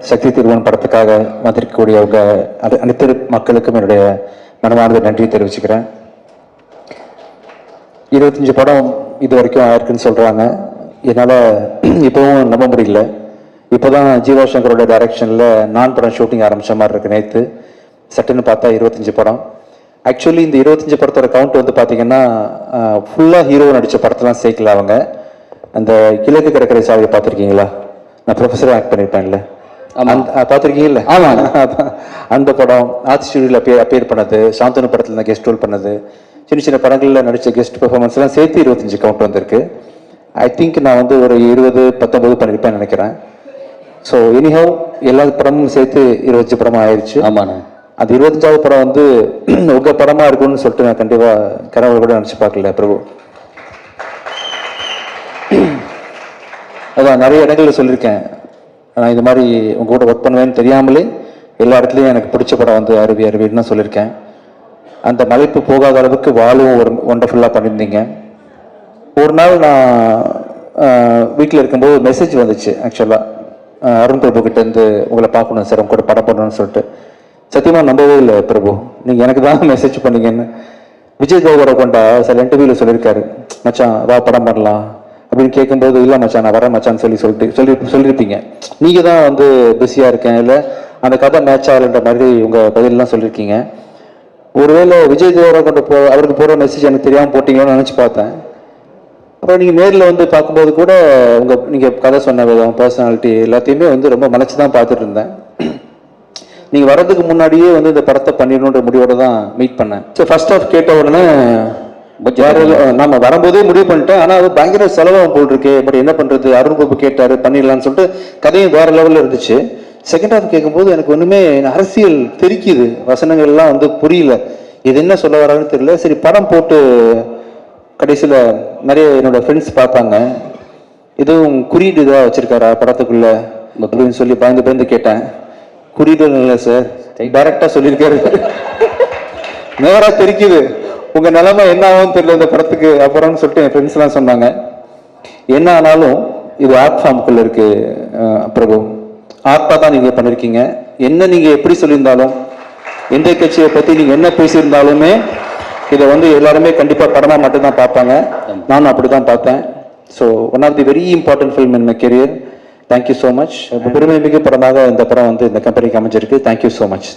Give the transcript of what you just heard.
சக்தி திருமணம் படத்துக்காக வந்திருக்கக்கூடியவங்க அனைத்து மக்களுக்கும் என்னுடைய மனமார்ந்த நன்றி தெரிவிச்சுக்கிறேன். 25 படம் இது வரைக்கும் ஆயிருக்குன்னு சொல்கிறாங்க. என்னால் இப்போவும் நம்ப முடியல. இப்போ தான் ஜீவா சங்கரோட டைரக்ஷனில் நான் படம் ஷூட்டிங் ஆரம்பித்த மாதிரி இருக்குது. நேற்று சட்டுன்னு பார்த்தா 25 படம். ஆக்சுவலி இந்த 25 படத்தோட கவுண்ட் வந்து பார்த்தீங்கன்னா ஃபுல்லாக ஹீரோ நடித்த படத்தெல்லாம் சேர்க்கல. அவங்க அந்த கிழக்கு கடற்கரை சாலையை பார்த்துருக்கீங்களா? நான் ப்ரொஃபஸராக ஆக்ட் பண்ணியிருப்பேன்ல, பார்த்துருக்கீங்கல்ல? ஆமாம். அந்த படம் ஆர்ட் ஸ்டுடியோவில் அப்பேர் பண்ணது, சாந்தனு படத்தில் நான் கெஸ்ட் ரோல் பண்ணது, சின்ன சின்ன படங்களில் நடித்த கெஸ்ட் பெர்ஃபார்மன்ஸ்லாம் சேர்த்து 25 கவுண்ட் வந்திருக்கு. ஐ திங்க் நான் வந்து ஒரு 20-19 பண்ணியிருப்பேன்னு நினைக்கிறேன். ஸோ எனிஹவ் எல்லா படமும் சேர்த்து 25 படமாக ஆயிடுச்சு. ஆமாண்ணா. அது 25வது படம் வந்து உங்கள் படமாக இருக்கும்னு சொல்லிட்டு நான் கண்டிப்பாக கனவு கூட நினச்சி பார்க்கல பிரபு. அதான் நிறைய இடங்களில் சொல்லியிருக்கேன், நான் இது மாதிரி உங்கள் கூட ஒர்க் பண்ணுவேன்னு தெரியாமலே எல்லா இடத்துலையும் எனக்கு பிடிச்ச படம் வந்து அருவி அருவின்னு சொல்லியிருக்கேன். அந்த மலைப்பு போகாத அளவுக்கு வாழும் ஒரு ஒண்டர்ஃபுல்லாக பண்ணியிருந்தீங்க. ஒரு நாள் நான் வீட்டில் இருக்கும்போது மெசேஜ் வந்துச்சு. ஆக்சுவலாக அருண் பிரபு கிட்டேருந்து உங்களை பார்க்கணும் சார், உங்க கூட படம் பண்ணணும்னு சொல்லிட்டு. சத்தியமாக நம்பவே இல்லை பிரபு, நீங்கள் எனக்கு தான் மெசேஜ் பண்ணீங்கன்னு. விஜய் தேவரை கொண்டா சில இன்டர்வியூவில் சொல்லியிருக்காரு, மச்சான் வா படம் பண்ணலாம் அப்படின்னு கேட்கும்போது, இல்லை மச்சான் நான் வரேன் மச்சான்னு சொல்லியிருப்பீங்க. நீங்கள் தான் வந்து பிஸியாக இருக்கேன், இல்லை அந்த கதை மேட்ச் ஆகலைன்ற மாதிரி உங்கள் பதிலெலாம் சொல்லியிருக்கீங்க. ஒருவேளை விஜய் தேவரை கொண்டு அவருக்கு போகிற மெசேஜ் எனக்கு தெரியாமல் போட்டிங்களோன்னு நினச்சி பார்த்தேன். அப்புறம் நீங்கள் நேரில் வந்து பார்க்கும்போது கூட நீங்கள் கதை சொன்ன விதம், பர்சனாலிட்டி எல்லாத்தையுமே வந்து ரொம்ப மலைச்சு தான் பார்த்துட்டு இருந்தேன். நீங்கள் வர்றதுக்கு முன்னாடியே வந்து இந்த படத்தை பண்ணிடணுன்ற முடிவோட தான் மீட் பண்ணேன். ஸோ ஃபர்ஸ்ட் ஆஃப் கேட்ட உடனே நம்ம வரும்போதே முடிவு பண்ணிட்டேன். ஆனால் அது பயங்கர செலவாகும் போல் இருக்கு, பட் என்ன பண்ணுறது, அருண் பிரபு கேட்டார் பண்ணிடலான்னு சொல்லிட்டு கதையும் வேறு லெவலில் இருந்துச்சு. செகண்ட் ஹாஃப் கேட்கும்போது எனக்கு ஒன்றுமே அரசியல் தெரிக்குது, வசனங்கள்லாம் வந்து புரியல, இது என்ன சொல்ல வராங்கன்னு தெரியல. சரி படம் போட்டு கடைசியில் நிறைய என்னோட ஃப்ரெண்ட்ஸ் பார்த்தாங்க, இதுவும் குறியீடு இதாக வச்சுருக்காரா படத்துக்குள்ள அப்படின்னு சொல்லி பயந்து கேட்டேன். குறியீடு இல்லை சார், டைரக்டாக சொல்லியிருக்காரு, நேராக தெரிக்குது, உங்கள் நிலைமை என்ன ஆகும்னு தெரியல இந்த படத்துக்கு அப்புறம்னு சொல்லிட்டு என் ஃப்ரெண்ட்ஸ்லாம் சொன்னாங்க. என்ன ஆனாலும் இது ஆர்ட் ஃபார்முக்குள்ள இருக்கு பிரபு, ஆர்ட்டாக தான் நீங்கள் பண்ணியிருக்கீங்க. என்ன நீங்கள் எப்படி சொல்லியிருந்தாலும், எந்த கட்சியை பற்றி நீங்கள் என்ன பேசியிருந்தாலுமே இதை வந்து எல்லாருமே கண்டிப்பாக படமாக மட்டும்தான் பார்ப்பாங்க. நானும் அப்படி தான் பார்த்தேன். So one of the very important film in my career. Thank you so much. பெருமை மிகு படமாக இந்த படம் வந்து இந்த கம்பெனிக்கு அமைஞ்சிருக்கு. Thank you so much.